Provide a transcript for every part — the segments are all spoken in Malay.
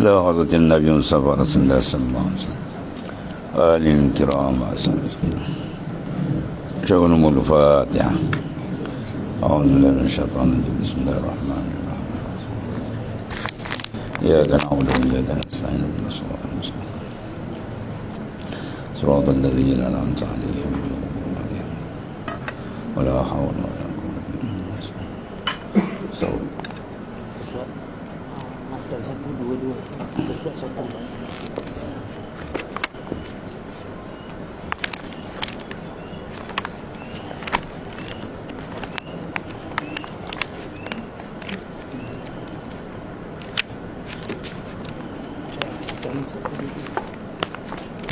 لا حضرة النبي صلى الله عليه وسلم آل الكرام شغل الفاتحة. أعوذ بالله من الشيطان الرجيم. بسم الله الرحمن الرحيم. إياك نعبد وإياك نستعين اهدنا الصراط المستقيم صراط الذين أنعمت عليهم ولا حول ولا قوة إلا بالله. Satu, dua. Sesuai satu.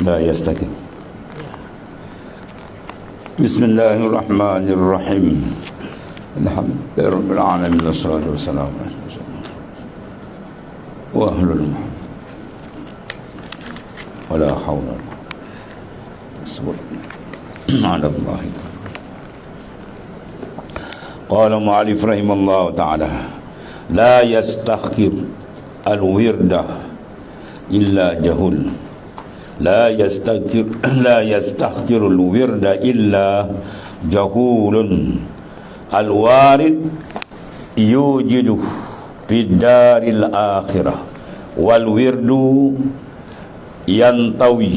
لا يستكن. بسم الله الرحمن الرحيم. الحمد لله رب العالمين والصلاة والسلام على وأهل المحمد ولا حول ولا قوة على الله. قال المؤلف رحمه الله تعالى: لا يستخير الورد إلا جهل. لا يستخير الورد إلا جهول. الوارد يوجد في الدار الآخرة والورد ينطوي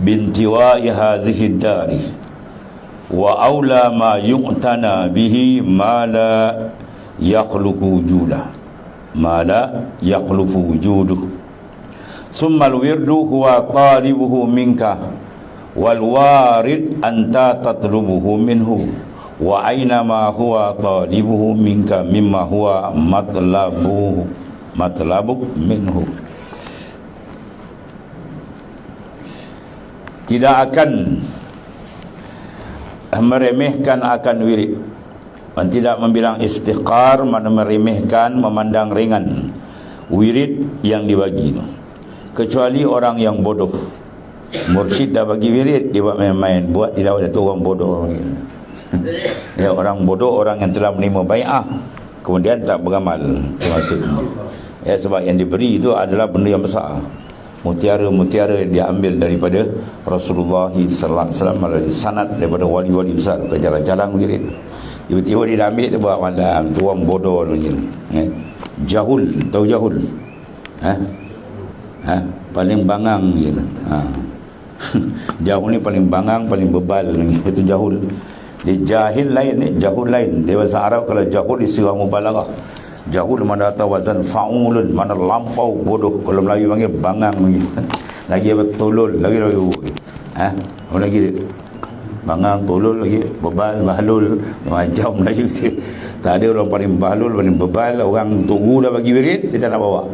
بانتواء هذه الدار. وأولى ما يقتنى به ما لا يخلق وجوده ثم الورد هو طالبه منك والوارد أنت تطلبه منه وأينما هو طالبه منك مما هو مطلبك منه. Tidak akan meremehkan akan wirid, dan tidak membilang istighfar, mana meremehkan, memandang ringan wirid yang dibagi, kecuali orang yang bodoh. Mursyid dah bagi wirid, dia buat main-main, buat tidak ada tu orang bodoh. Ya, orang bodoh, orang yang telah menerima bai'ah kemudian tak beramal, itu maksudnya. Ya, sebab yang diberi itu adalah benda yang besar, mutiara-mutiara yang diambil daripada Rasulullah sallallahu alaihi wasallam melalui sanad daripada wali-wali besar ke jalan-jalan wirid. Tiba-tiba dia dah ambil, dia buat malam, tu orang bodoh lagi. Jahul, tahu jahul? Paling bangang je. Jahul ni paling bangang, paling bebal lagi. Itu jahul. Dia jahil lain, jahul lain. Dia bahasa Arab kalau jahul istilah mubalaghah. Jahul mana atas wazan fa'ulun, mana lampau bodoh. Kalau Melayu panggil bangang lagi. Lagi apa, tolol, lagi. Apa lagi dia? Bangang, tolol lagi, bebal, bahlul, macam Melayu tu. Tak ada orang paling bahlul, paling bebal. Orang tunggu dah bagi wirid, dia tak nak bawa.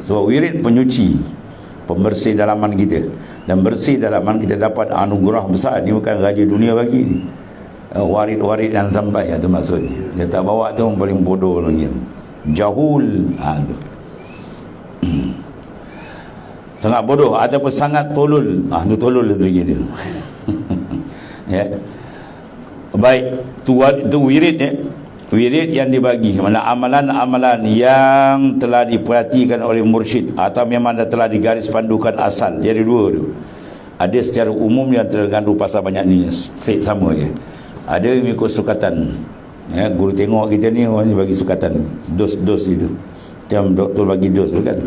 Sebab wirid penyuci, pembersih dalaman kita. Dan bersih dalaman kita dapat anugerah besar. Ni bukan raja dunia bagi ni. Warid-warid yang sampai, itu maksudnya. Dia tak bawa tu orang paling bodoh lagi. Jahul, tu. Sangat bodoh ataupun sangat tolol. Itu tolol itu lagi dia. Ya. Baik, tu wirid ya. Wirid yang dibagi, mana amalan-amalan yang telah diperhatikan oleh mursyid atau memang telah digaris pandukan asal. Jadi dua tu. Ada secara umum yang tergandung pasal banyak ni, straight sama je. Ada yang ikut sukatan. Ya, guru tengok kita ni orang ni bagi sukatan, dos-dos itu. Macam doktor bagi dos tu kan.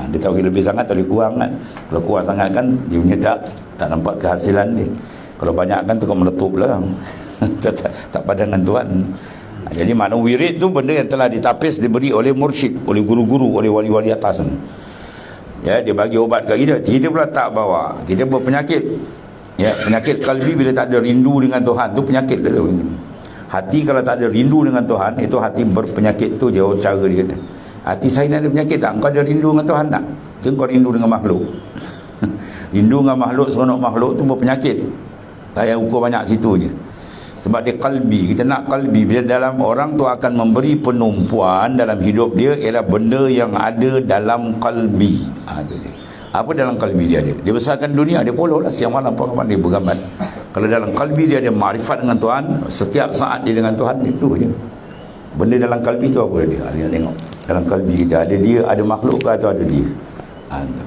Dia tahu lebih sangat atau lebih kurang kan. Kalau kurang sangat kan dia punya tak nampak kehasilan dia. Kalau banyak kan tu kau meletup lah. tak padan dengan Tuhan. Jadi makna wirid tu benda yang telah ditapis, diberi oleh mursyid, oleh guru-guru, oleh wali-wali atas. Ya, dia bagi obat kat kita, kita pula tak bawa. Kita berpenyakit. Ya, penyakit kalbi bila tak ada rindu dengan Tuhan tu penyakit dia. Hati kalau tak ada rindu dengan Tuhan, itu hati berpenyakit tu jauh cara dia. Hati saya ni ada penyakit tak? Engkau ada rindu dengan Tuhan tak? Ke kau rindu dengan makhluk? Rindu dengan makhluk, seronok makhluk tu berpenyakit. Saya ukur banyak situ je. Sebab dia kalbi, kita nak kalbi. Bila dalam orang tu akan memberi penumpuan dalam hidup dia ialah benda yang ada dalam kalbi. Tu dia. Apa dalam kalbi dia ada? Dia besarkan dunia, dia poloh lah siang malam dia bergambar. Kalau dalam kalbi dia ada makrifat dengan Tuhan, setiap saat dia dengan Tuhan, itu je. Benda dalam kalbi tu apa dia? Dia tengok dalam kalbi kita ada dia, ada makhluk ke atau ada dia.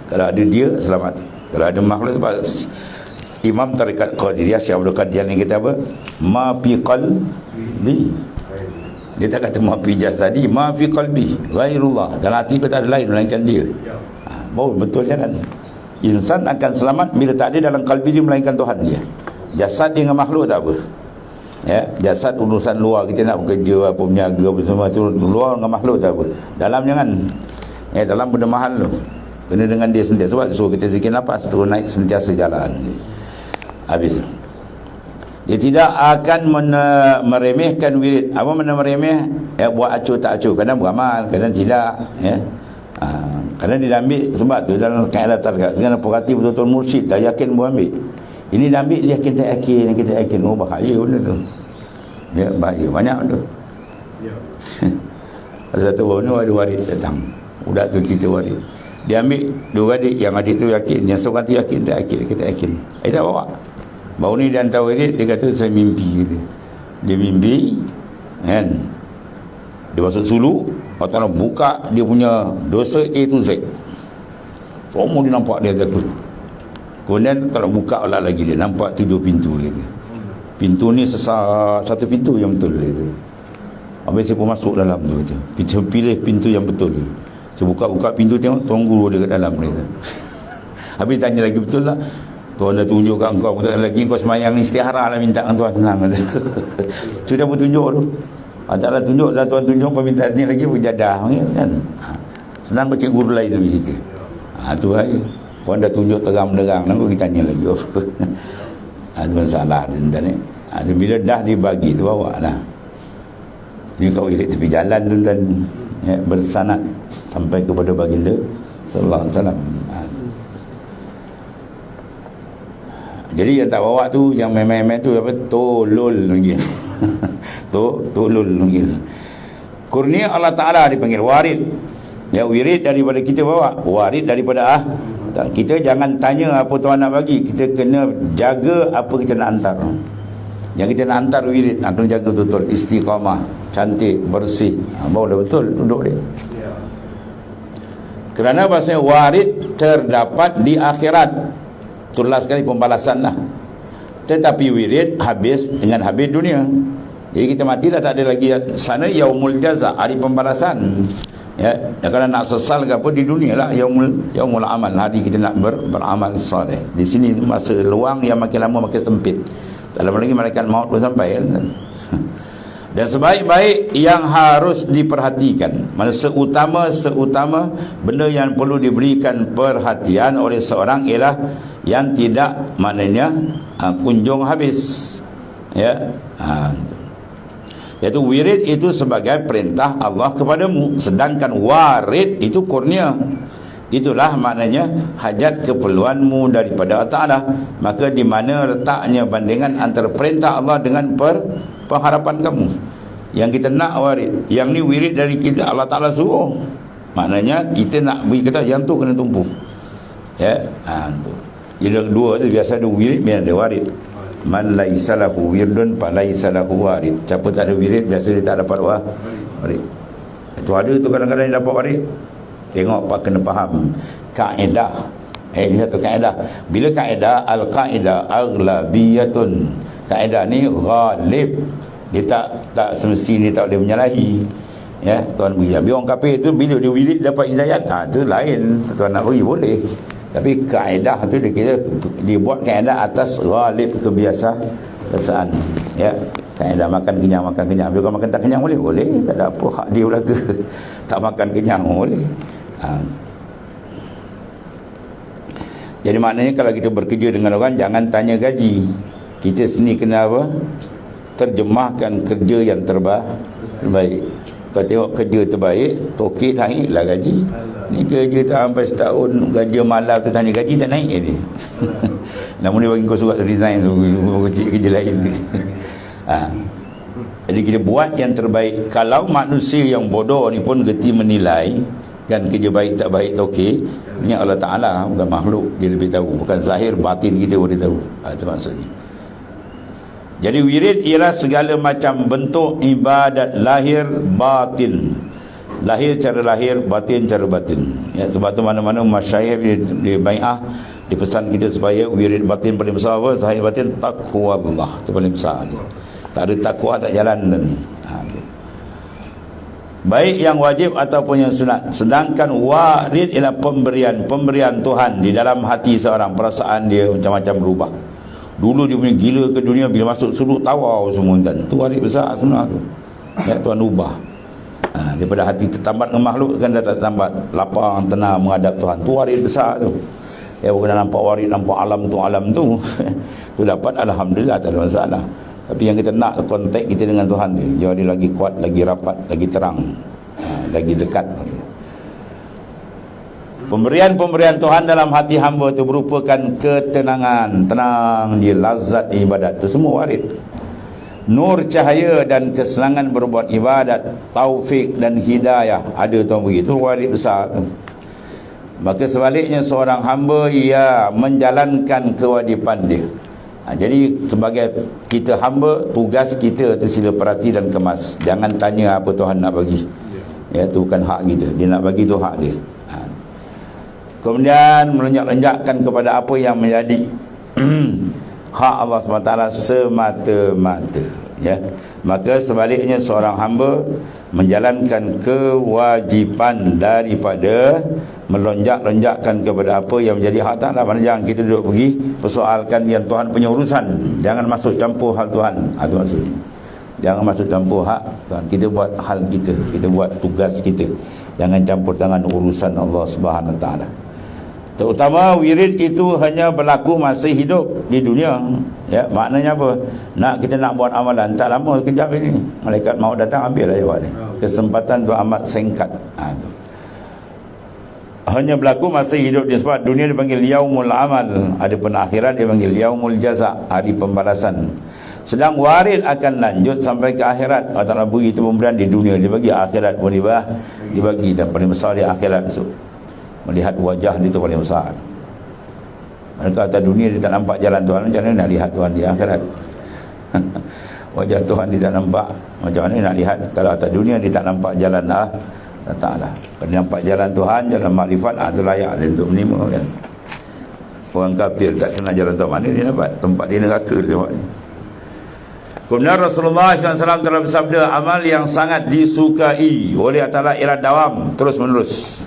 Kalau ada dia, selamat. Kalau ada makhluk, sebab Imam Tarikat Qadiriyah Syekh Abdul Qadir ni kata apa? Ma fi qalbi. Dia tak kata ma fi jasadi, ma fi qalbi ghairullah. Dalam hati kita ada lain melainkan dia. Baru betul jangan. Insan akan selamat bila tak ada dalam kalbi dia melainkan Tuhan dia. Jasad dia dengan makhluk tak apa. Ya, jasad urusan luar, kita nak bekerja apa, berniaga apa semua tu luar dengan makhluk tak apa. Dalam jangan. Ya, dalam benda mahal tu. Kena dengan dia sentiasa. Sebab suruh kita zikir nafas, turun naik sentiasa jalan. Habis. Dia tidak akan meremehkan wirid. Apa mana meremeh? Ya, buat acuh tak acuh. Kadang beramal, kadang tidak. Ya. Kadang dia ambil sebab tu dalam kaedah tarikh. Dengan perhati betul-betul mursyid, dah yakin boleh ambil. Ini dah ambil, dia yakin tak yakin, kita yakin. Oh, bahaya benda tu. Ya, bahaya. Banyak tu. Ada satu orang ni ada warid datang. Budak tu cerita warid. Dia ambil dua adik, yang adik tu yakin, yang seorang tu yakin tak yakin, kita yakin. Tak bawa. Baru ni dia hantar warid, dia kata saya mimpi gitu. Dia mimpi kan. Dia masuk suluk, Allah Ta'ala buka dia punya dosa A to Z. Semua dia nampak, dia takut. Kemudian tak nak buka lah lagi, dia nampak 7 pintu dia. Pintu ni satu pintu yang betul dia. Habis saya pun masuk dalam tu. Pintu, pilih pintu yang betul. Saya buka-buka pintu, tengok tuan guru dia kat dalam dia. Habis tanya lagi, betul lah Tuan dah tunjuk kat engkau, lagi kau semayang istihara lah, minta dengan Tuhan senang. Sudah pun tunjuk tu. Taklah tunjuk dah, Tuan tunjuk kau minta ni lagi berjadah kan. Senang kau cikgu guru lain dalam cerita. Tu lah. Puan dah tunjuk terang-terang, nak kita tanya lagi apa. Itu masalah dia ni. Bila dah dibagi tu bawa lah. Ni kau irit tepi jalan tu dan ya, bersanad sampai kepada baginda sallallahu alaihi wasallam. Jadi yang tak bawa tu, yang main-main tu apa, tolol panggil. Tolol panggil. Kurnia Allah Ta'ala dipanggil warid. Ya, wirid daripada kita bawa, warid daripada kita jangan tanya apa Tuhan nak bagi, kita kena jaga apa kita nak hantar. Yang kita nak hantar wirid, nak kena jaga betul-betul, istiqamah, cantik, bersih. Baru dah betul duduk dia. Kerana bahasanya warid terdapat di akhirat. Itulah sekali pembalasan lah. Tetapi wirid habis dengan habis dunia. Jadi kita mati dah tak ada lagi sana yaumul jaza, hari pembalasan. Ya, kalau nak sesal ke apa di dunia lah yaumul amal, hari kita nak beramal soleh. Di sini masa luang yang makin lama makin sempit. Tak lama lagi malaikat maut pun sampai kan. Dan sebaik-baik yang harus diperhatikan, mana seutama benda yang perlu diberikan perhatian oleh seorang ialah yang tidak maknanya kunjung habis. Ya, iaitu wirid itu sebagai perintah Allah kepadamu, sedangkan warid itu kurnia. Itulah maknanya hajat keperluanmu daripada Allah Ta'ala. Maka di mana letaknya bandingan antara perintah Allah dengan pengharapan kamu? Yang kita nak warid, yang ni wirid dari kita, Allah Ta'ala suruh. Maknanya kita nak beri kata yang tu kena tumpu. Ya, tu. Yang dua tu biasa ada wirid, biasa ada warid. Man laisa lahu wirdun fa laisa lahu warid. Siapa tak ada wirid, biasa dia tak dapat warid. Itu ada tu kadang-kadang dia dapat warid. Tengok pak kena faham kaedah. Ini satu kaedah. Bila kaedah al-qaedah aghlabiyatun. Kaedah ni ghalib. Dia tak semestinya dia tak boleh menyalahi. Ya, tuan beri. Biar orang kafir tu bila dia wirid dapat hidayat, tu lain. Tuan nak beri boleh. Tapi kaedah tu dia buat kaedah atas ghalib kebiasaan. Ya, kaedah makan kenyang. Bila kau makan tak kenyang boleh. Tak ada apa hak dia belaka. Tak makan kenyang boleh. Jadi maknanya kalau kita bekerja dengan orang, jangan tanya gaji. Kita sini kena apa? Terjemahkan kerja yang terbaik. Kau tengok kerja terbaik, tokek naiklah gaji. Ni kerja tak sampai setahun, gaji malam tu tanya gaji tak naik ni. Namun dia bagi kau surat resign tu, kerja lain ni. Jadi kita buat yang terbaik. Kalau manusia yang bodoh ni pun geti menilai kan kerja baik tak baik tak okey, ni Allah Ta'ala, bukan makhluk, dia lebih tahu. Bukan zahir, batin kita boleh tahu. Itu maksudnya. Jadi wirid ialah segala macam bentuk ibadat lahir batin. Lahir cara lahir, batin cara batin. Ya, sebab tu mana-mana masyayikh di bai'ah dipesan kita supaya wirid batin paling besar apa? Zahir batin taqwa Allah. Itu paling besar dia. Tak ada takwa tak jalan dan baik yang wajib ataupun yang sunat. Sedangkan warid ialah pemberian Tuhan di dalam hati seorang. Perasaan dia macam-macam berubah. Dulu dia punya gila ke dunia, bila masuk suluk tawar semua kan. Tu warid besar sunnah tu. Ya, Tuhan ubah. Daripada hati tertambat dengan makhluk kan dah tak tertambat, lapang tenang menghadap Tuhan. Tu warid besar tu. Ya, bukan nampak warid, nampak alam tu. Tu dapat, alhamdulillah, tak ada masalah. Tapi yang kita nak kontak kita dengan Tuhan ni, dia lagi kuat, lagi rapat, lagi terang, lagi dekat. Pemberian Tuhan dalam hati hamba itu merupakan ketenangan, tenang dia, lazat ibadat. Itu semua warid. Nur cahaya dan kesenangan berbuat ibadat, taufik dan hidayah, ada Tuhan begitu, warid besar tu. Maka sebaliknya seorang hamba ia menjalankan kewajipan dia. Jadi sebagai kita hamba, tugas kita tu sila perhati dan kemas. Jangan tanya apa Tuhan nak bagi. Ya, tu bukan hak kita. Dia nak bagi tu hak dia. Kemudian melonjak-lonjakkan kepada apa yang menjadi hak Allah SWT semata-mata. Ya. Maka sebaliknya seorang hamba menjalankan kewajipan daripada melonjak-lonjakkan kepada apa yang menjadi hak Ta'ala. Mana jangan kita duduk pergi persoalkan yang Tuhan punya urusan. Jangan masuk campur hal Tuhan. Itu maksudnya. Jangan masuk campur hak Tuhan. Kita buat hal kita, kita buat tugas kita. Jangan campur tangan urusan Allah Subhanahu Ta'ala. Terutama wirid itu hanya berlaku masa hidup di dunia. Ya, maknanya apa? Kita nak buat amalan tak lama, sekejap ini malaikat maut datang, ambillah jawab ni. Kesempatan tu amat singkat. Tu. Hanya berlaku masa hidup dia, sebab dunia dipanggil yaumul amal, adapun akhirat dipanggil yaumul jaza, hari pembalasan. Sedang warid akan lanjut sampai ke akhirat. Allah Ta'ala beri itu pemberian di dunia, dia bagi akhirat pun dibagi, dan paling besar di akhirat tu. Melihat wajah dia tu paling besar. Mereka atas dunia dia tak nampak jalan Tuhan, macam mana nak lihat Tuhan di akhirat? Wajah Tuhan dia tak nampak, macam mana nak lihat? Kalau atas dunia dia tak nampak jalan Allah Ta'ala. Kalau nampak jalan Tuhan, jalan makrifat, itu layak dia untuk menerima kan. Orang kafir tak kenal jalan Tuhan, mana dia dapat? Tempat dia neraka dia tengok ni. Kemudian Rasulullah SAW telah bersabda, amal yang sangat disukai oleh Allah Ta'ala ialah dawam, terus menerus.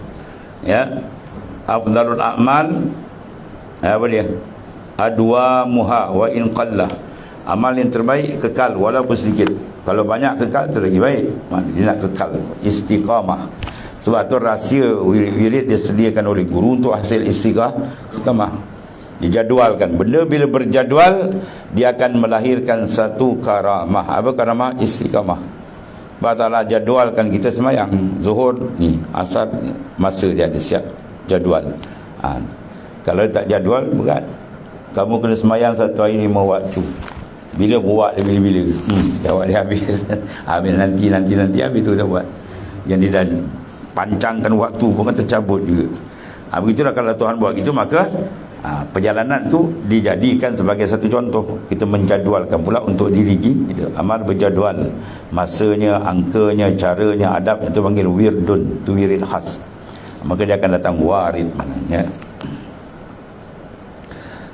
Ya, afdalul a'mal apa dia? Adwamuha wa in qallah. Amal yang terbaik kekal walaupun sedikit. Kalau banyak kekal itu lagi baik. Dia nak kekal, istiqamah. Sebab tu rahsia wirid disediakan oleh guru untuk hasil istiqamah. Dijadualkan. Benda bila berjadual, dia akan melahirkan satu karamah. Apa karamah? Istiqamah. Allah jadualkan kita semayang zuhur ni, asar ni, masa dia ada siap jadual. Kalau tak jadual berat. Kamu kena semayang satu hari 5 waktu. Bila buat dia bila-bila. Jawab dia habis. Habis nanti habis tu dah buat. Yang dia dah pancangkan waktu pun kan tercabut juga. Begitulah kalau Tuhan buat gitu, maka perjalanan tu dijadikan sebagai satu contoh. Kita menjadualkan pula untuk diri kita. Amal berjadual, masanya, angkanya, caranya, adab, itu panggil wirdun, tu wirid khas. Maka dia akan datang warid maknanya.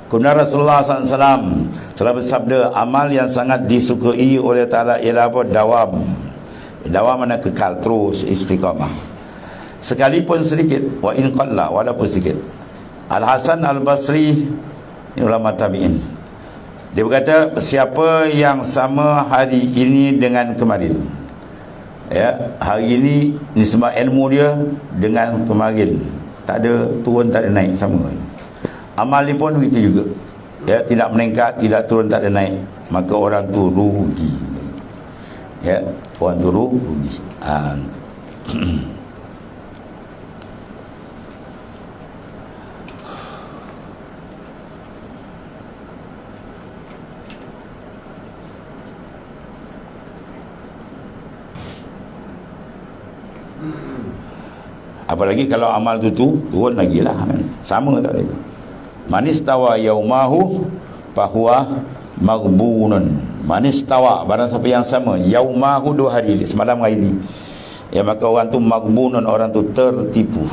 Kemudian Rasulullah SAW telah bersabda, amal yang sangat disukai oleh Ta'ala ialah apa? Dawam. Dawam mana kekal, terus istiqamah. Sekalipun sedikit, wa in qalla, walaupun sedikit. Al-Hasan Al-Basri, ini ulama tabi'in, dia berkata, siapa yang sama hari ini dengan kemarin, ya, hari ini nisbah ilmu dia dengan kemarin, tak ada turun, tak ada naik, sama. Amal ni pun begitu juga. Ya, tidak meningkat, tidak turun, tak ada naik, maka orang tu rugi. Ya, orang tu rugi. Apalagi kalau amal tu turun lagi lah kan? Sama tak ada. Manistawa yaumahu fahuwa maghbunun. Manistawa, barang siapa yang sama yaumahu, 2 hari semalam hari ni, ya, maka orang tu maghbunun, orang tu tertipu.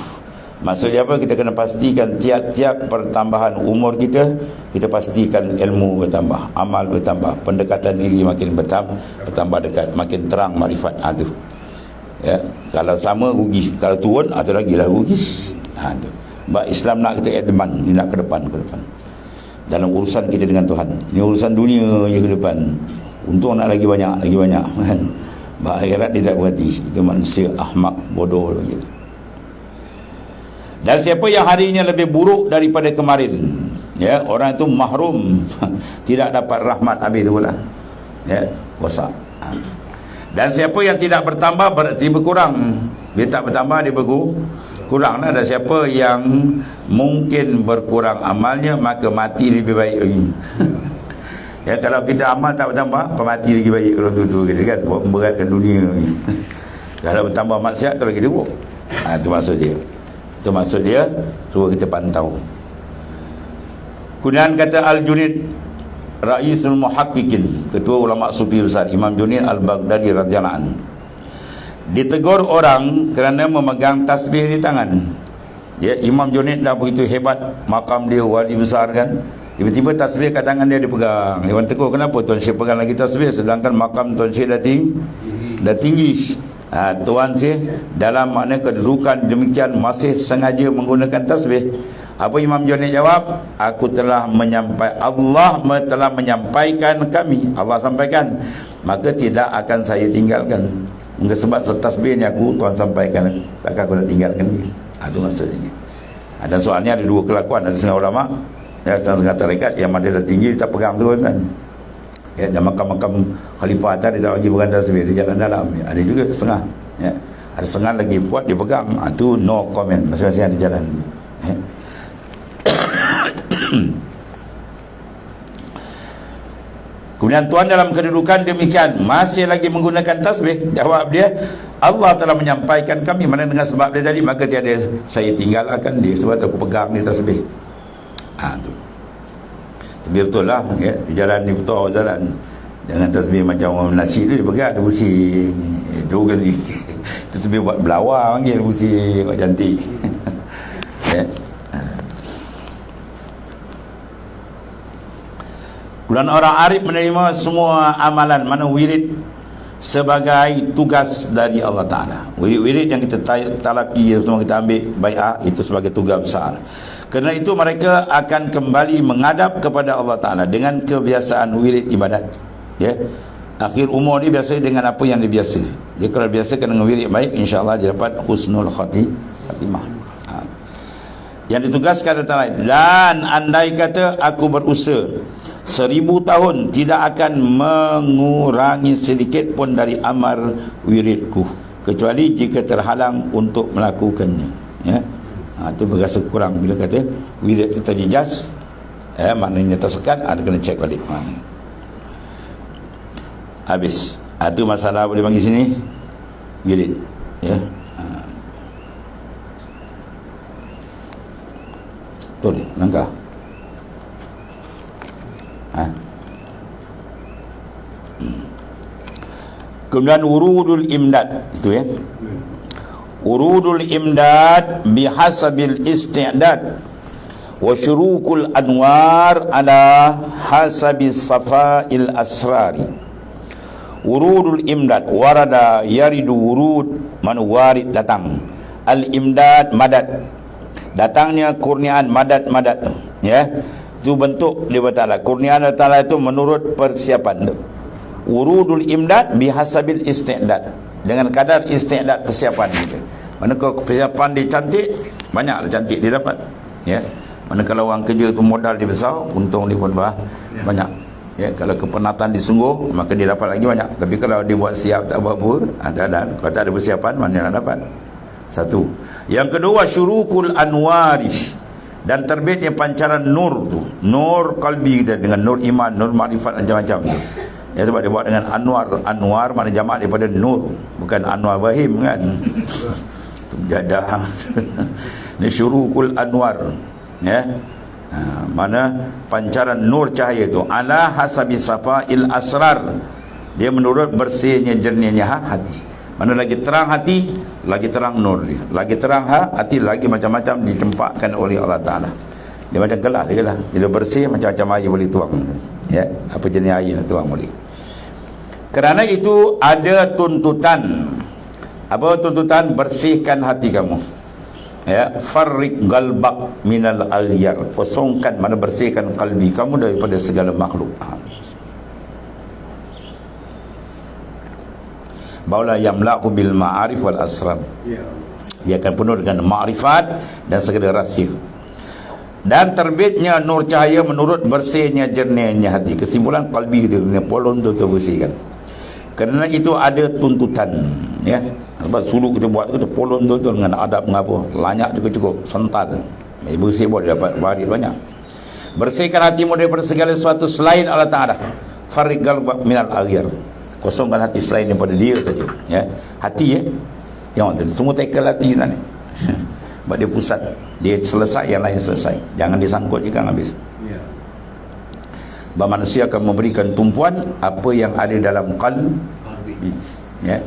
Maksudnya apa? Kita kena pastikan tiap-tiap pertambahan umur kita, kita pastikan ilmu bertambah, amal bertambah, pendekatan diri makin bertambah dekat, makin terang makrifat. Tu ya, kalau sama rugi, kalau turun atau lagi lah rugi. Tu sebab Islam nak kita advance, dia nak ke depan dalam urusan kita dengan Tuhan. Ini urusan dunia je ke depan, untung nak lagi banyak kan. Sebab akhirat dia tak berhati. Itu manusia ahmak, bodoh lagi. Dan siapa yang harinya lebih buruk daripada kemarin, ya, orang itu mahrum, tidak dapat rahmat, habis tu pula, ya, wasak. Dan siapa yang tidak bertambah berarti berkurang. Dia tak bertambah, dia berkurang. Dan siapa yang mungkin berkurang amalnya, maka mati lebih baik lagi. Ya, kalau kita amal tak bertambah, mati lagi baik. Kalau tu kita kan memberatkan dunia. Kalau bertambah maksiat, kalau kita buruk. Itu maksud dia. Itu maksud dia. Cuba kita pantau. Kemudian kata Al-Junaid, Ra'isul Muhaqqiqin, ketua ulama sufi besar, Imam Junaid Al-Baghdadi radhiyallahu anhu, ditegur orang kerana memegang tasbih di tangan. Ya, Imam Junaid dah begitu hebat, makam dia wali besar kan, tiba-tiba tasbih kat tangan dia dipegang. Dia tegur, kenapa Tuan Syekh pegang lagi tasbih sedangkan makam Tuan Syekh dah tinggi. Tuan Syekh dalam makna kedudukan demikian masih sengaja menggunakan tasbih. Apa Imam Junaid jawab? Aku telah Allah telah menyampaikan kami, Allah sampaikan, maka tidak akan saya tinggalkan. Sebab tasbih ni Tuan sampaikan, takkan aku nak tinggalkan dia. Itu maksudnya. Dan soalnya ada 2 kelakuan. Ada setengah ulama, ya, setengah tarekat yang mana dah tinggi dia tak pegang tu kan. Ya, dan makam-makam khalifah atas dia tak bagi pegang tasbih, dia jalan dalam. Ya, ada juga setengah. Ya, ada setengah lagi buat dia pegang. Itu no comment, masing-masing ada jalan. Ya. Kemudian Tuan dalam kedudukan demikian masih lagi menggunakan tasbih. Jawab dia, Allah telah menyampaikan kami. Mana dengan sebab dia tadi, maka tiada saya tinggalkan dia, sebab aku pegang ni tasbih. Tu. Tapi betul lah, ya, di jalan ni betul jalan dengan tasbih macam orang nasyid tu, dia pegang, dia pusing. Itu kan tasbih buat belawar, panggil pusing, buat cantik. Ya. Dan orang arif menerima semua amalan, mana wirid sebagai tugas dari Allah Ta'ala. Wirid yang kita talaki, semua kita ambil bai'ah, itu sebagai tugas besar. Kerana itu mereka akan kembali menghadap kepada Allah Ta'ala dengan kebiasaan wirid ibadat. Ya, akhir umur dia biasa dengan apa yang dia biasa. Dia kalau biasa dengan wirid baik, insya-Allah dia dapat husnul khatimah. Yang ditugaskan adalah, dan andai kata aku berusaha 1000 tahun, tidak akan mengurangi sedikit pun dari amal wiridku, kecuali jika terhalang untuk melakukannya. Ya, itu berasa kurang bila kata wirid itu terjejas, maknanya tersekat, ada kena cek balik. Habis. Itu masalah boleh bagi sini wirid. Ya. Betul, langkah. Kemudian urudul imdad, itu ya. Urudul imdad bihasabil isti'dad wa syurukul anwar ala hasabis safail asrari. Urudul imdad, warada yaridu urud, mana warid datang. Al imdad madad, datangnya kurniaan, madad ya. Itu bentuk dia bertaala. Kurniaan Allah Ta'ala itu menurut persiapan. Urudul imdad bihasabil isti'dad, dengan kadar isti'dad persiapan kita. Mana kalau persiapan dia cantik, banyaklah cantik dia dapat. Ya. Mana kalau orang kerja tu modal dia besar, untung dia pun banyak. Ya, kalau kepenatan disungguh, maka dia dapat lagi banyak. Tapi kalau dia buat siap tak buat apa, tak ada. Kalau tak ada persiapan, mana nak dapat? Satu. Yang kedua, syurukul anwari, dan terbitnya pancaran nur tu, nur kalbi kita dengan nur iman, nur makrifat, macam-macam tu. Ya, sebab dia buat dengan anwar mana jamak daripada nur, bukan Anwar Bahim kan. Jadah. Ni syurukul anwar, ya. Mana pancaran nur cahaya itu ala hasabi safail asrar, dia menurut bersihnya jernihnya hati. Mana lagi terang hati, lagi terang nur dia. Lagi terang hati, lagi macam-macam ditempatkan oleh Allah Ta'ala. Dia macam gelas je lah. Bila bersih, macam-macam air boleh tuang. Ya, apa jenis air nak tuang boleh. Kerana itu ada tuntutan. Apa tuntutan? Bersihkan hati kamu. Ya, farrik galbak minal aghyar, kosongkan, mana bersihkan kalbi kamu daripada segala makhluk. Baula yamla'u bil ma'arif wal asrar, dia akan penuh dengan ma'rifat dan segala rahsia. Dan terbitnya nur cahaya menurut bersihnya jernihnya hati. Kesimpulan, kalbi kita punya polon tu terbersihkan. Kerana itu ada tuntutan, ya. Sebab suluk kita buat kita polon tu dengan adab mengapa, lanyak cukup sental. Bersih buat dapat waris banyak. Bersihkan hatimu daripada segala sesuatu selain Allah Ta'ala. Farrik galbak minal aghyar, kosongkan hati selain daripada dia saja, ya. Hati, ya. Tengok tu, semua tackle hati ni. Sebab dia pusat, dia selesai, yang lain selesai. Jangan disangkut je kan habis. Bahawa manusia akan memberikan tumpuan apa yang ada dalam qalbi, ya.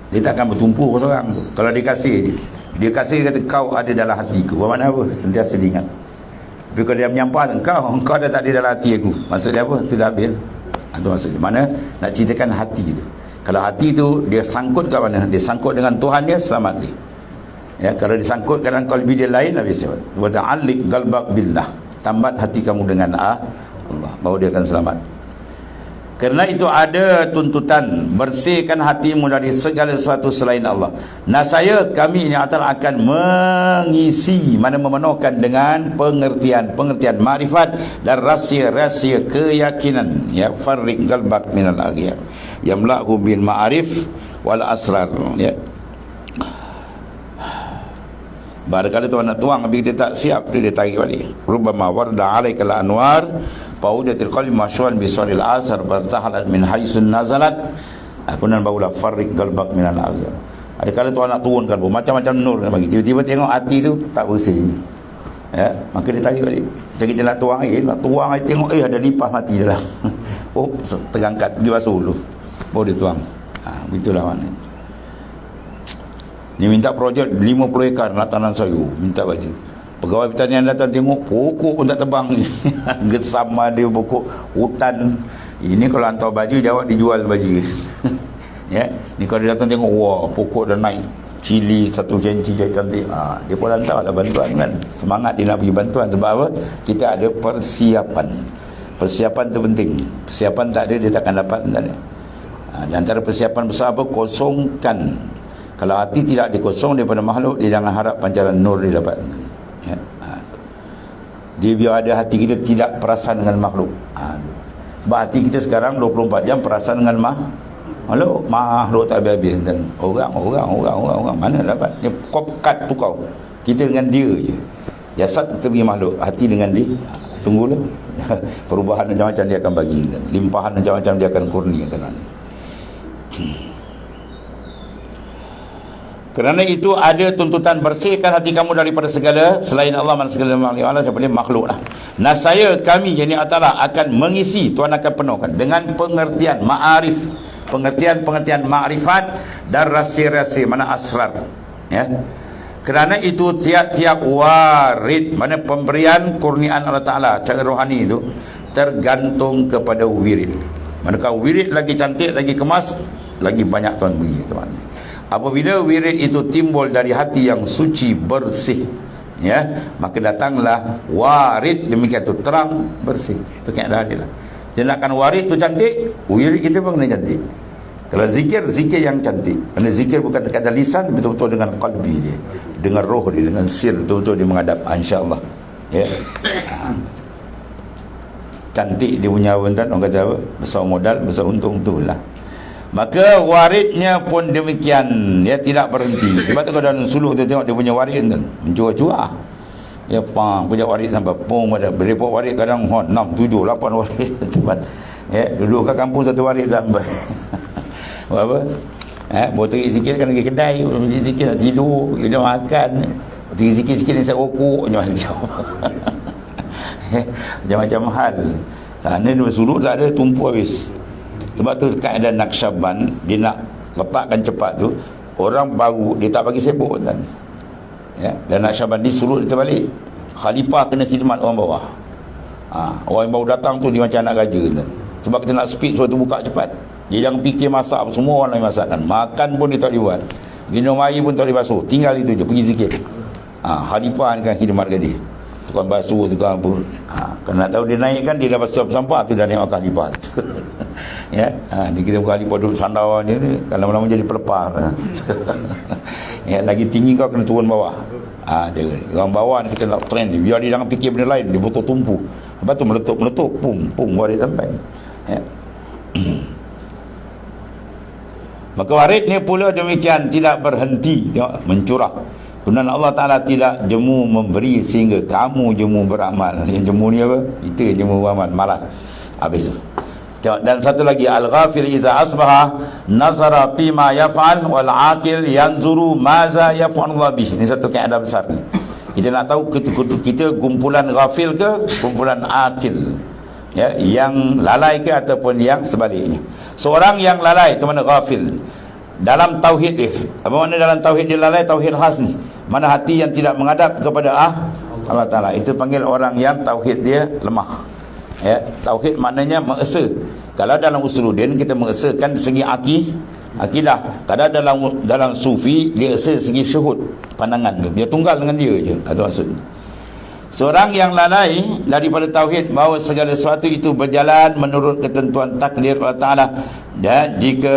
Dia tak akan bertumpu orang tu. Kalau dia kasih, dia kasih kata kau ada dalam hatiku. Bermakna apa? Sentiasa diingat. Tapi kalau dia menyampah engkau dah tak ada dalam hati aku, maksud dia apa? Itu dah habis. Itu maksud dia. Mana nak ceritakan hati tu. Kalau hati tu dia sangkut kat mana? Dia sangkut dengan Tuhan dia, selamat dia. Ya, kalau disangkut dengan qalbi dia lain, habis dia. Wa ta'alliq qalbak billah. Tambat hati kamu dengan Allah, baru dia akan selamat. Kerana itu ada tuntutan, bersihkan hatimu dari segala sesuatu selain Allah. Nasaya kami ini akan mengisi, mana memenuhkan dengan pengertian makrifat dan rahsia-rahsia keyakinan. Ya, farrik qalbak minal aghyar yamla'hu bil ma'arif wal asrar, ya. Barangkali tuan nak tuang, tapi kita tak siap, dia tarik balik. Rubbama warda alaikal anwar faudatil qalbi masyuan biswaril asar bertahalat min haisun nazalat, akunan barulah farrik galbak minal aghyar. Ada kala tuan nak turunkan macam-macam nur bagi, tiba-tiba tengok hati tu tak bersih, ya, maka dia tarik balik. Macam kita nak tuang air, tengok ada limpah mati dalam. Oh, terangkat pergi basuh dulu, baru dia tuang. Begitulah mana. Ni minta projek 50 ekar nak tanam sayur, minta baju. Pegawai pertanian datang tengok, pokok pun tak tebang. Gesam ada pokok hutan. Ini kalau hantar baju, jawab dijual baju. Ya, ni kalau dia datang tengok, wah, pokok dah naik, cili 1 cm cantik. Dia pun hantarlah bantuan kan. Semangat dia nak bagi bantuan. Sebab apa? Kita ada persiapan. Persiapan tu penting. Persiapan tak ada, dia takkan dapat. Tak ada. Dan antara persiapan besar apa? Kosongkan. Kalau hati tidak dikosong daripada makhluk, dia jangan harap pancaran nur dia dapat. Ya. Dia biar ada hati kita tidak perasan dengan makhluk. Sebab hati kita sekarang 24 jam perasan dengan makhluk tak habis-habis. Dan orang mana dapat? Dia kokat tu kau. Kita dengan dia je. Jasad kita bagi makhluk, hati dengan dia. Tunggulah. Perubahan macam-macam dia akan bagi. Limpahan macam-macam dia akan kurniakan. Kerana itu ada tuntutan, bersihkan hati kamu daripada segala selain Allah, mana segala makhluk lah. Nasaya kami yang Allah akan mengisi, Tuhan akan penuhkan dengan pengertian ma'arif, pengertian ma'rifat dan rahsia-rahsia, mana asrar, ya. Kerana itu tiap-tiap warid, mana pemberian kurniaan Allah Ta'ala cara rohani itu tergantung kepada wirid. Manakala wirid lagi cantik, lagi kemas, lagi banyak Tuhan beri, Tuhan. Apabila wirid itu timbul dari hati yang suci, bersih, ya, maka datanglah warid demikian tu, terang, bersih. Itu keadaan dia lah. Tindakan warid tu cantik, wirid kita pun kena cantik. Kalau zikir yang cantik. Kerana zikir bukan sekadar lisan, betul-betul dengan qalbi dia, dengan roh dia, dengan sir, betul-betul dia menghadap, insya-Allah. Ya. Cantik dia punya abang, orang kata apa? Besar modal, besar untung tu lah. Maka waridnya pun demikian, ya, tidak berhenti. Sebab tu kalau dalam suluk tu tengok dia punya warid tu mencua-cua. Ya, punya warid sampai pung ada berapa warid kadang 6, 7, 8 warid tempat. Ya, dulu kat kampung satu warid sampai. Apa? Bawa terik sikit kan pergi kedai, sikit nak tidur, kita makan. Terik sikit-sikit ni saya rokok macam-macam. Macam-macam hal. Ni suluk tak ada, tumpu habis. Sebab tu kaedah Naqsyaband, dia nak letakkan cepat tu, orang baru dia tak bagi sibuk kan. Ya, dan Naqsyaband ni suluk dia terbalik. Khalifah kena khidmat orang bawah. Orang yang baru datang tu dia macam anak raja kan. Sebab kita nak speed suatu buka cepat. Dia jangan fikir masak, semua orang lain masak kan. Makan pun dia tak dibuat. Minum air pun tak dibasuh. Tinggal itu je, pergi sikit. Khalifah ni kan khidmatkan dia. Tukang basuh, tukang apa. Kalau nak tahu dia naik kan, dia dapat sampah tu dah naik khalifah. Ya, ni kita bukan khalifah duduk sandar ni, kalau lama-lama jadi pelepah. Ya, lagi tinggi kau kena turun bawah. Jangan. Orang bawah ni kita nak trend dia. Biar dia jangan fikir benda lain, dia betul tumpu. Lepas tu meletup, pum, warid sampai. Ya. Maka warid ni pula demikian, tidak berhenti, tengok, mencurah. Kemudian Allah Ta'ala tidak jemu memberi sehingga kamu jemu beramal. Yang jemu ni apa? Kita jemu beramal, malas. Habis tu. Dan satu lagi, al-ghafil iza asbaha nazara fima yaf'al wal aqil yanzuru maza yaf'alullah bih. Ini satu kaedah besar ni. Kita nak tahu kita kumpulan ghafil ke kumpulan aqil, ya, yang lalai ke ataupun yang sebaliknya. Seorang yang lalai itu mana ghafil dalam tauhid dia. Apa makna dalam tauhid dia lalai? Tauhid khas ni, mana hati yang tidak menghadap kepada Allah Ta'ala. Itu panggil orang yang tauhid dia lemah. Ya, tauhid maknanya mengesa. Kalau dalam usuluddin kita mengesakan segi akidah. Kalau dalam sufi dia esa segi syuhud, pandangan dia tunggal dengan dia je. Itu maksudnya. Seorang yang lalai daripada tauhid bahawa segala sesuatu itu berjalan menurut ketentuan takdir Allah Ta'ala, dan jika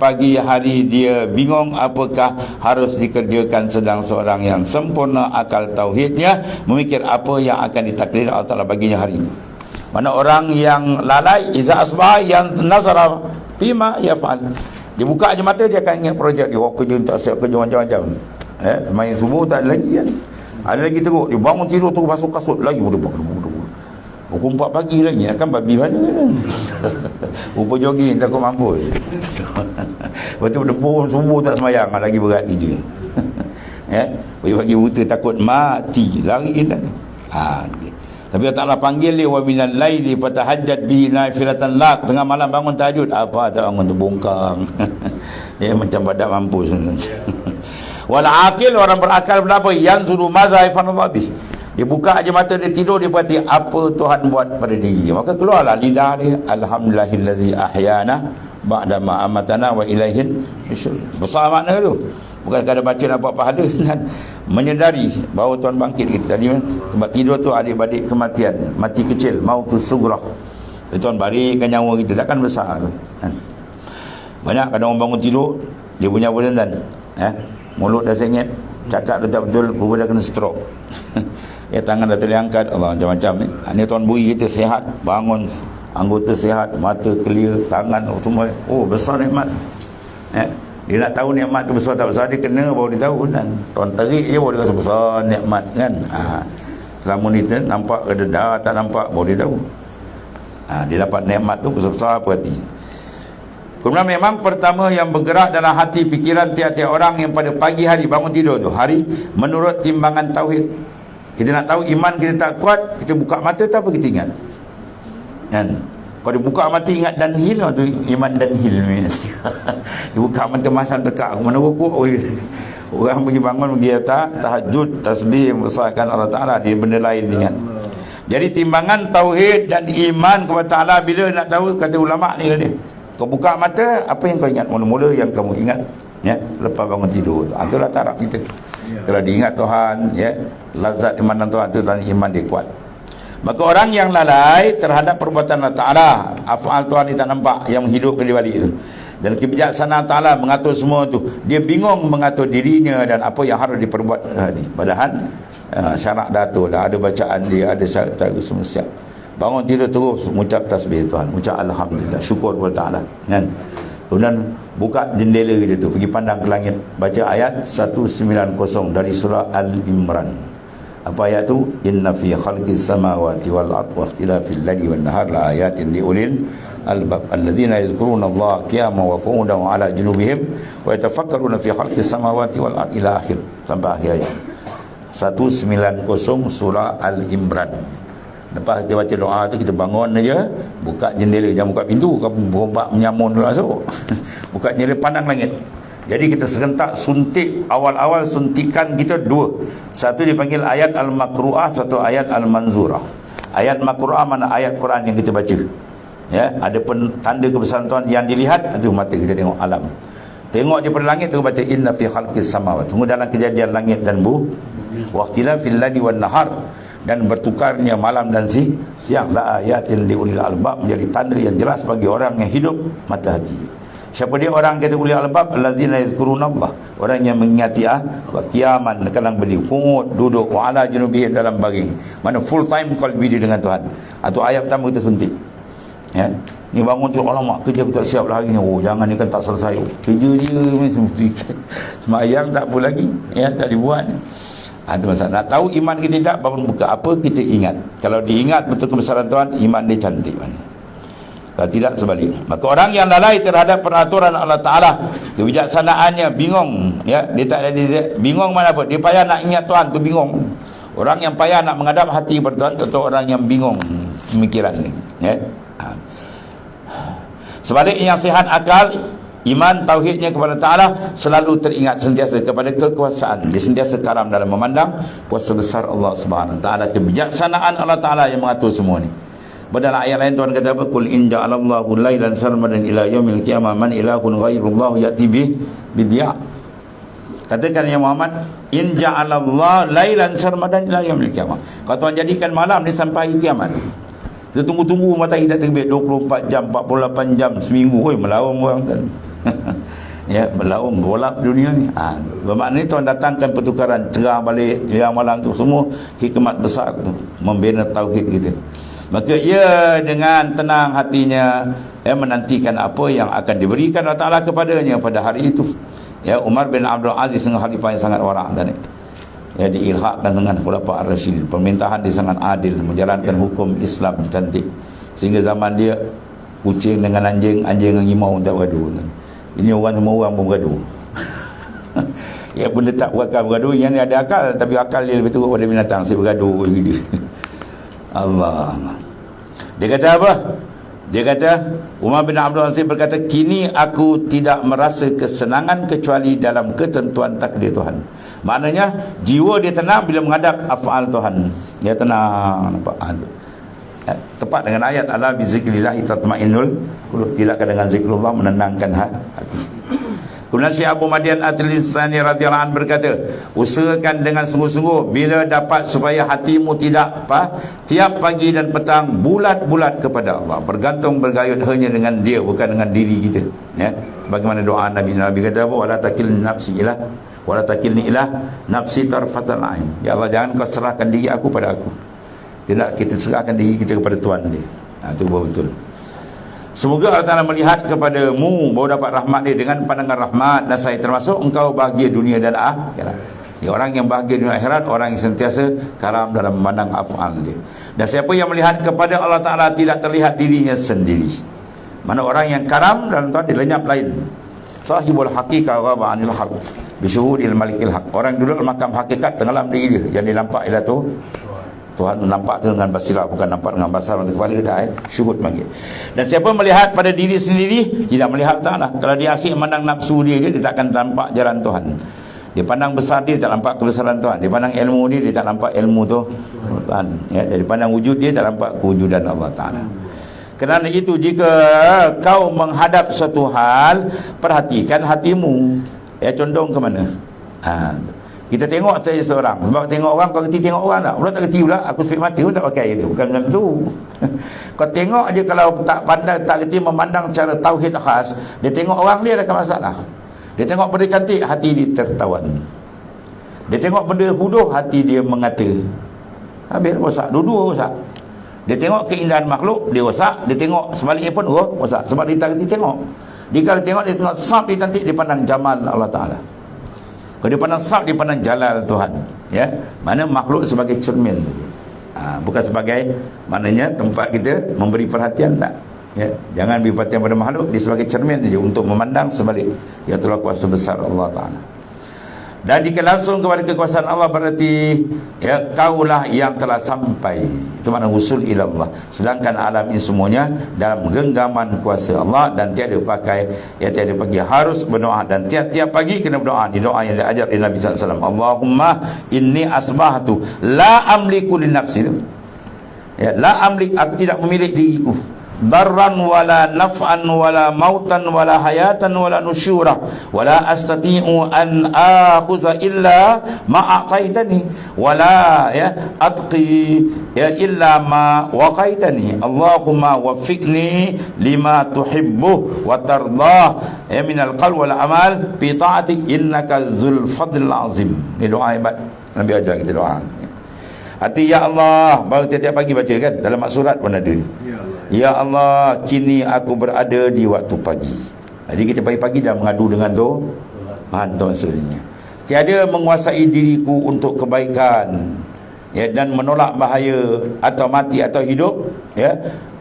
pagi hari dia bingung apakah harus dikerjakan, sedang seorang yang sempurna akal tauhidnya memikir apa yang akan ditakdir Allah Ta'ala baginya hari itu. Mana orang yang lalai, iza asbah yang nazara fima yaf'al, dia buka aja mata dia akan ingat projek dia, kerja tak siap, kerja macam-macam. Main subuh tak ada lagi kan. Ada lagi teruk, dia bangun tidur tu basuh kasut lagi pukul 4 pagi lagi, akan babi mana kan. Rupa jogging takut mampu. Lepas tu debur subuh tak semayang, lagi berat kerja. Ya, bagi buta takut mati, lari kita. Tapi Allah Ta'ala panggil dia, wa minal laili fatahajjat bihi nafilatan lak, tengah malam bangun tahajud. Apa tak bangun terbongkang. Ya, macam badak mampus. Wal aqil, orang berakal berapa? Yanzuru maza yafanullah bih. Dia buka aja mata, dia tidur, dia perhati apa Tuhan buat pada diri. Maka keluarlah lidah dia, alhamdulillahillazi ahyana ba'da ma amatana wa ilaihin nusyur. Besar makna tu. Bukan sekadar baca nak buat pahala, dan menyedari bahawa Tuhan bangkit kita tadi. Tempat tidur tu adik-adik kematian, mati kecil, mautu sugrah. Tuhan balikkan nyawa kita, takkan besar tu. Banyak kadang orang bangun tidur, dia punya badan, mulut dah sengit, cakap dah tak betul, rupa dah kena stroke. Ya, tangan dah terangkat, Allah, macam-macam ni. Ini Tuhan beri kita sihat, bangun, anggota sihat, mata clear, tangan semua. Oh, besar nikmat. Dia nak tahu nikmat tu besar tak besar, dia kena baru dia tahu kan. Tuan terik je baru dia rasa besar nikmat kan. Selama ni nampak ke dah tak nampak baru dia tahu. Dia dapat nikmat tu besar-besar perhati. Kemudian memang pertama yang bergerak dalam hati fikiran tiap-tiap orang yang pada pagi hari bangun tidur tu, hari menurut timbangan tauhid. Kita nak tahu iman kita tak kuat, kita buka mata tu apa kita ingat kan. Kalau dia buka mata ingat dan hil tu iman dan hil. Dia buka mata masam tekak mana rukuk. Orang pergi bangun pergi tahajud, tasbih, membesarkan Allah Ta'ala, dia benda lain ingat. Jadi timbangan tauhid dan iman kepada Ta'ala, bila nak tahu, kata ulama ni dia, kau buka mata, apa yang kau ingat mula-mula yang kamu ingat, ya, lepas bangun tidur. Itulah taraf kita. Kalau diingat Tuhan, ya, lazat iman dan Tuhan tu, dan iman dia kuat. Maka orang yang lalai terhadap perbuatan Allah Ta'ala, af'al Tuhan dia tak nampak, yang menghidupkan di balik itu, Dan kebijaksanaan Ta'ala mengatur semua tu. Dia bingung mengatur dirinya dan apa yang harus diperbuat. Padahal syarak dah tu lah, ada bacaan dia, ada syarat semua siap. Bangun tidur terus mengucap tasbih Tuhan, mengucap alhamdulillah, syukur kepada Ta'ala, kan? Kemudian buka jendela kita tu, pergi pandang ke langit, baca ayat 190 dari surah Al-Imran. Apa ayat tu? Inna fi khalqis samawati wal ardi wa ikhtilafil laili wan nahar la ayatin liulil albab alladzina yadhkuruna Allah qiyaman wa qu'udan wa ala junubihim wa yatafakkaruna fi khalqis samawati wal ardi ila akhir, sampai akhir ayat 190 surah Al-Imran. Lepas kita baca doa tu, kita bangun aja, buka jendela, jangan buka pintu, berombak menyamun dulu masuk. Buka jendela, pandang langit. Jadi kita serentak suntik, awal-awal suntikan kita dua. Satu dipanggil ayat Al-Makru'ah, satu ayat Al-Manzurah. Ayat Makru'ah mana ayat Quran yang kita baca. Ya, ada pun tanda kebesaran Tuhan yang dilihat, itu mata kita tengok alam. Tengok dia pada langit, terus baca inna fi khalqis samawati. Tunggu dalam kejadian langit dan bumi. Wa ikhtilafil laili wan nahar, dan bertukarnya malam dan siang, la ayatin liulil albab, menjadi tanda yang jelas bagi orang yang hidup mata hati. Siapa dia orang kata ulil albab? Allazina yazkurunallah, orang yang mengingati qiyaman, kadang berdiri, qunut, duduk, wa ala junubihim, dalam baring. Mana full time qalbi dia dengan Tuhan. Atau ayat pertama kita suntik. Ya. Ni bangun tu, alamak kerja aku tak siap lah hari ni. Oh, jangan ni kan tak selesai. Kerja dia semayang tak apa lagi. Ya, tak dibuat. Itu masalah. Nak tahu iman kita tidak, bangun buka apa kita ingat. Kalau diingat betul kebesaran Tuhan, iman dia cantik mana. Kalau tidak sebaliknya. Maka orang yang lalai terhadap peraturan Allah Ta'ala, kebijaksanaannya bingung, ya, dia tak ada, dia bingung mana apa. Dia payah nak ingat Tuhan tu bingung. Orang yang payah nak menghadap hati kepada Tuhan, atau orang yang bingung pemikiran ni, ya. Sebaliknya yang sihat akal, iman tauhidnya kepada Ta'ala, selalu teringat sentiasa kepada kekuasaan. Dia sentiasa karam dalam memandang kuasa besar Allah Subhanahu Wa Ta'ala, kebijaksanaan Allah Ta'ala yang mengatur semua ni. Dalam ayat lain Tuhan kata apa? Qul in ja'alallahu lailan sarmadan ila yaumil qiyamah man ilahun ghairullah ya'ti bidya. Katakan ya Muhammad, in ja'alallahu lailan sarmadan ila yaumil qiyamah. Kalau Tuhan jadikan malam ni sampai hari kiamat. Kita tunggu-tunggu matahari tak terbit 24 jam, 48 jam, seminggu. Oi, melaung orang kan. Ya, melaung golap dunia ni. Bermakna Tuhan datangkan pertukaran terang balik, terang malam tu, semua hikmat besar tu membina tauhid kita. Maka ia dengan tenang hatinya menantikan apa yang akan diberikan Allah Ta'ala kepadanya pada hari itu. Ya, Umar bin Abdul Aziz dengan khalifah yang sangat warak tadi. Ya, diilhakkan dengan Khulafa Ar-Rasyidin. Pemerintahan dia sangat adil, menjalankan hukum Islam cantik. Sehingga zaman dia, kucing dengan anjing, anjing dengan harimau tak bergaduh. Ini orang semua orang pun bergaduh. Ya, benda tak berakal bergaduh. Yang ni ada akal, tapi akal dia lebih teruk pada binatang. Saya bergaduh dia. Allah. Dia kata apa? Dia kata, Umar bin Abdul Aziz berkata, kini aku tidak merasa kesenangan kecuali dalam ketentuan takdir Tuhan. Maknanya jiwa dia tenang bila menghadap af'al Tuhan. Dia tenang, nampak? Ya, tepat dengan ayat ala bi zikrillah tatmainnul qulub. Tidakkan dengan zikrullah menenangkan hati. Kemudian Syekh Abu Madian At-Tilisani radhiyallahu anhu berkata, usahakan dengan sungguh-sungguh bila dapat supaya hatimu tidak tiap pagi dan petang bulat-bulat kepada Allah, bergantung bergayut hanya dengan Dia, bukan dengan diri kita. Ya, sebagaimana doa Nabi kata apa? Wala takilni nafsi ilah wala takilni ilah nafsi tarfatal ain. Ya Allah, jangan kau serahkan diri aku pada aku. Tidak, kita serahkan diri kita kepada Tuhan dia. Itu betul. Semoga Allah Ta'ala melihat kepadamu baru dapat rahmat dia dengan pandangan rahmat, dan saya termasuk engkau bahagia dunia dan akhirat. Ya, orang yang bahagia dunia akhirat, orang yang sentiasa karam dalam memandang af'al dia. Dan siapa yang melihat kepada Allah Ta'ala tidak terlihat dirinya sendiri. Mana orang yang karam dalam Tuhan, dia lenyap lain. Sahibul haqiqah ghaba anil haq bisyuhudil malikil haq. Orang duduk dalam makam hakikat, tenggelam diri dia. Yang dinampak ialah tu Tuhan, nampak dengan basirah, bukan nampak dengan basar untuk kepala dah. Syuhud panggil. Dan siapa melihat pada diri sendiri, tidak melihat Ta'ala. Kalau dia asyik memandang nafsu dia tak akan nampak jalan Tuhan. Dia pandang besar dia, tak nampak kebesaran Tuhan. Dia pandang ilmu dia tak nampak ilmu tu Tuhan. Ya, dia pandang wujud dia, tak nampak kewujudan Allah Ta'ala. Kerana itu, jika kau menghadap suatu hal, perhatikan hatimu. Ya, condong ke mana? Kita tengok saja seorang. Sebab tengok orang, kau kerti tengok orang tak? Pula tak kerti pula. Aku sepik mata pun tak pakai dia. Bukan macam tu. Kau tengok dia, kalau tak pandai, tak kerti memandang secara tauhid khas, dia tengok orang dia ada masalah. Dia tengok benda cantik, hati dia tertawan. Dia tengok benda bodoh, hati dia mengata. Habis rosak. Dua-dua rosak. Dia tengok keindahan makhluk, dia rosak. Dia tengok sebaliknya pun rosak. Sebab dia tak kerti tengok. Dia kalau tengok, dia tengok sab, dia cantik, dia pandang jamal Allah Ta'ala. Kalau dia pandang sab, dia pandang jalal Tuhan. Ya, mana makhluk sebagai cermin, bukan sebagai maknanya tempat kita memberi perhatian, tak. Ya, jangan beri perhatian pada makhluk, dia sebagai cermin dia untuk memandang sebalik. Ya itulah kuasa besar Allah Ta'ala. Dan jika langsung kepada kekuasaan Allah, berarti ya kaulah yang telah sampai. Itu makna usul ila Allah. Sedangkan alam ini semuanya dalam genggaman kuasa Allah, dan tiada pakai, ya tiada pagi, harus berdoa, dan tiap-tiap pagi kena berdoa. Di doa yang diajar oleh Nabi SAW, Allahumma inni asbahtu la amliku li nafsi. Ya, la amlik, aku tidak memiliki diriku, darran wala naf'an wala mautan wala hayatan wala nusyura wala astati'u an akhuza illa ma a'taitani wala ya atqi ya illa ma waqaitani. Allahumma waffiqni lima tuhibbu wa tardah ya minal qawl wal amal fi ta'atik innaka dzul fadl azim. Ini doa hebat Nabi ajar kita doa. Hati ya Allah, baru tiap-tiap pagi baca kan, dalam surat pun ada ni. Ya Allah, kini aku berada di waktu pagi. Jadi kita pagi-pagi dah mengadu dengan Tuhan maksudnya. Tiada menguasai diriku untuk kebaikan, ya, dan menolak bahaya atau mati atau hidup, ya,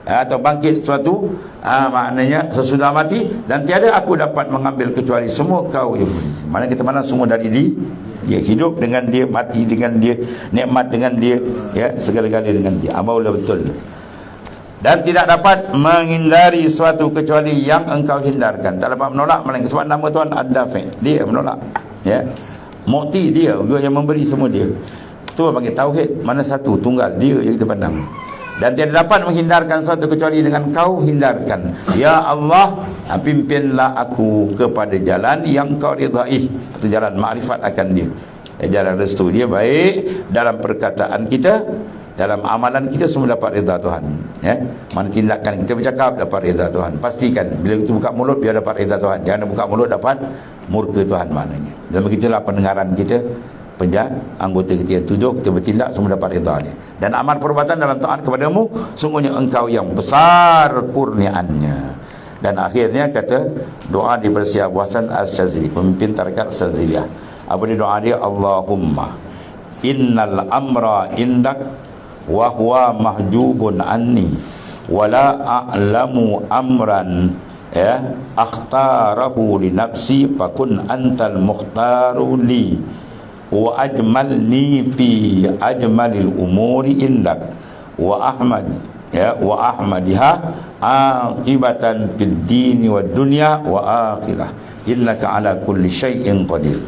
atau bangkit suatu maknanya sesudah mati, dan tiada aku dapat mengambil kecuali semua kau yang beri. Mana kita mana semua dari dia, hidup dengan dia, mati dengan dia, nikmat dengan dia, ya, segala-galanya dengan dia. Amaulah betul. Dan tidak dapat menghindari suatu kecuali yang engkau hindarkan. Tak dapat menolak, melainkan sebab nama Tuhan Ad-Dafi', dia menolak, ya. Mu'ti, dia yang memberi, semua dia. Itu bagi tauhid, mana satu, tunggal, dia yang kita pandang. Dan tidak dapat menghindarkan suatu kecuali dengan kau hindarkan. Ya Allah, pimpinlah aku kepada jalan yang kau ridai. Itu jalan makrifat akan dia, jalan restu dia, baik dalam perkataan kita, dalam amalan kita, semua dapat rida Tuhan, ya. Mana tindakan kita bercakap dapat rida Tuhan. Pastikan bila kita buka mulut biar dapat rida Tuhan. Jangan buka mulut dapat murka Tuhan maknanya. Dan begitulah pendengaran kita, anggota kita yang 7, kita bertindak, semua dapat rida dia. Dan amal perbuatan dalam taat kepadamu, sungguhnya engkau yang besar kurniaannya. Dan akhirnya kata doa daripada Syekh Abu Hasan Asy-Syadzili, pemimpin tarekat Syadziliyah. Apa dia doa dia? Allahumma innal amra indak wa huwa mahjubun anni wala a'lamu amran ya akhtarahu li nafsi fakun antal mukhtaru li wa ajmalni fi ajmalil umuri indak wa ahmad ya wa ahmadiha aqibatan fid dini wad dunya wa akhirah innaka ala kulli syai'in qadir.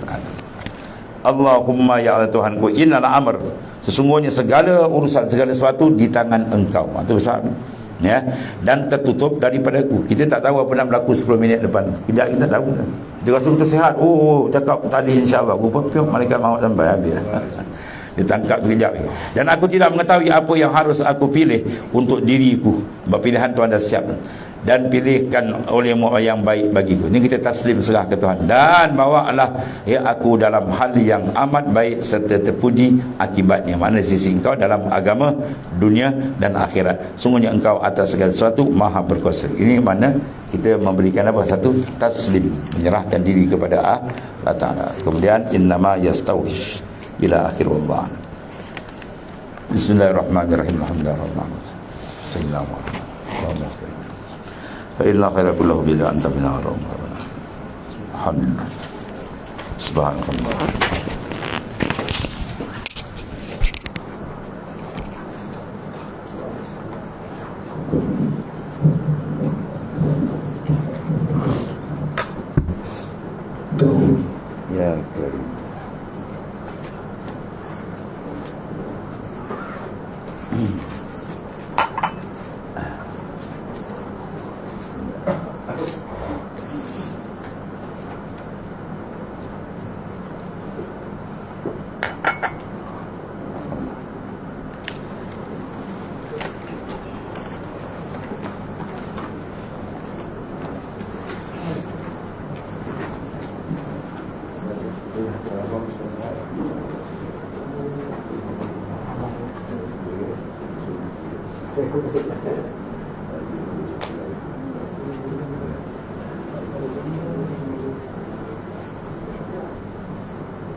Allahumma ya Allah Tuhanku, innal amr, sesungguhnya segala urusan, segala sesuatu di tangan engkau. Itu besar, ya. Dan tertutup daripadaku. Kita tak tahu apa nak berlaku 10 minit depan. Tidak, kita tahu. Dia rasa kita sihat, cakap tadi insya-Allah, rupa-rupa malaikat maut sampai habis. Ditangkap sekejap. Dan aku tidak mengetahui apa yang harus aku pilih untuk diriku. Pilihan Tuhan dah siap, dan pilihkan oleh yang baik bagiku. Ini kita taslim, serah ke Tuhan. Dan bawalah ya aku dalam hal yang amat baik serta terpuji akibatnya. Mana sisi engkau dalam agama, dunia dan akhirat. Sungguhnya engkau atas segala sesuatu maha berkuasa. Ini mana kita memberikan apa? Satu, taslim, menyerahkan diri kepada Allah Ta'ala. Kemudian innama yastawhish ila akhir wallah. Bismillahirrahmanirrahim. Alhamdulillah. Sallallahu alaihi wasallam. Fa khaira kullahu bila anta bina ram. Alhamdulillah. Subhanallah. Ya,